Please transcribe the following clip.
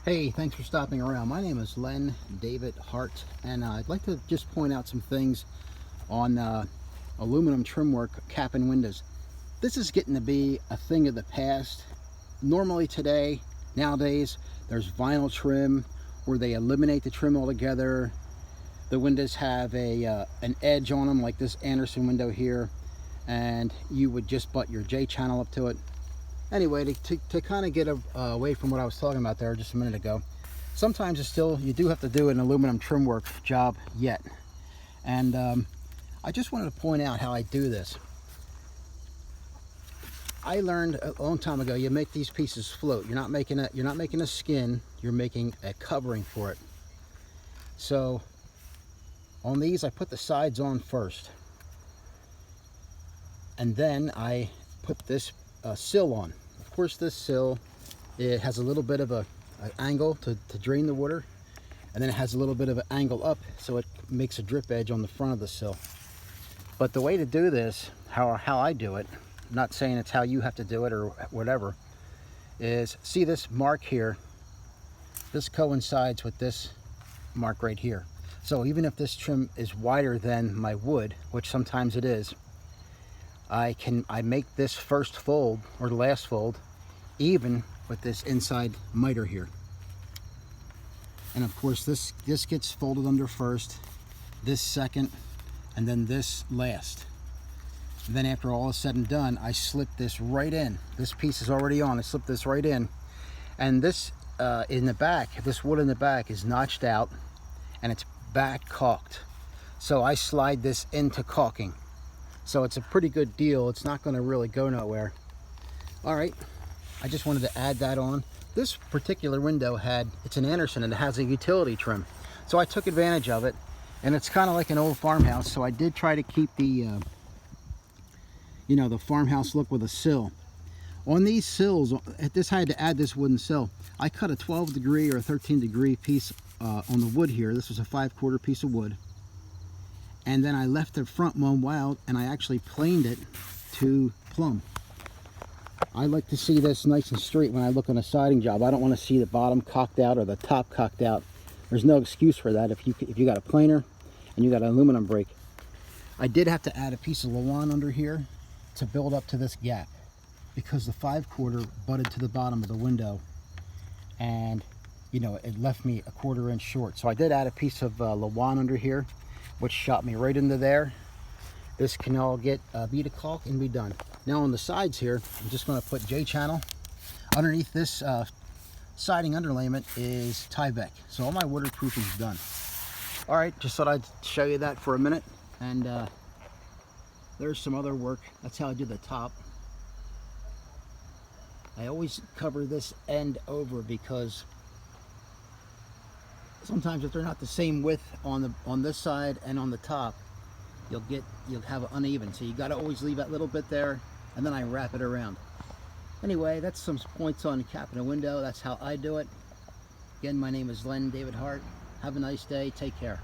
Hey, thanks for stopping around. My name is Len David Hart, and I'd like to just point out some things on aluminum trim work, cap and windows. This is getting to be a thing of the past. Normally nowadays, there's vinyl trim where they eliminate the trim altogether. The windows have an edge on them, like this Andersen window here, and you would just butt your J channel up to it. Anyway, to kind of get away from what I was talking about there just a minute ago, sometimes you do have to do an aluminum trim work job yet. And I just wanted to point out how I do this. I learned a long time ago, you make these pieces float. You're not making a skin, you're making a covering for it. So on these, I put the sides on first. And then I put this sill on. Of course, this sill, it has a little bit of an angle to drain the water, and then it has a little bit of an angle up, so it makes a drip edge on the front of the sill. But the way to do this, how I do it, I'm not saying it's how you have to do it or whatever, is see this mark here, this coincides with this mark right here. So even if this trim is wider than my wood, which sometimes it is, I make this first fold or the last fold even with this inside miter here. And of course this gets folded under first, this second, and then this last. And then after all is said and done, I slip this right in. This piece is already on, I slip this right in. And this in the back, this wood in the back is notched out and it's back caulked. So I slide this into caulking. So it's a pretty good deal. It's not going to really go nowhere. All right, I just wanted to add that on. This particular window it's an Andersen and it has a utility trim. So I took advantage of it, and it's kind of like an old farmhouse. So I did try to keep the, the farmhouse look with a sill. On these sills, at this I had to add this wooden sill. I cut a 12 degree or a 13 degree piece on the wood here. This was a 5/4 piece of wood. And then I left the front one wild, and I actually planed it to plumb. I like to see this nice and straight when I look on a siding job. I don't want to see the bottom cocked out or the top cocked out. There's no excuse for that if you got a planer and you got an aluminum brake. I did have to add a piece of Lawan under here to build up to this gap, because the 5/4 butted to the bottom of the window, and it left me a 1/4 inch short. So I did add a piece of Lawan under here, which shot me right into there. This can all get bead of caulk and be done. Now on the sides here, I'm just going to put J channel. Underneath this siding underlayment is Tyvek. So all my waterproofing is done. All right, just thought I'd show you that for a minute. And there's some other work. That's how I do the top. I always cover this end over because sometimes if they're not the same width on this side and on the top, you'll have it uneven. So you got to always leave that little bit there, and then I wrap it around. Anyway, that's some points on capping a window. That's how I do it. Again, my name is Len David Hart. Have a nice day. Take care.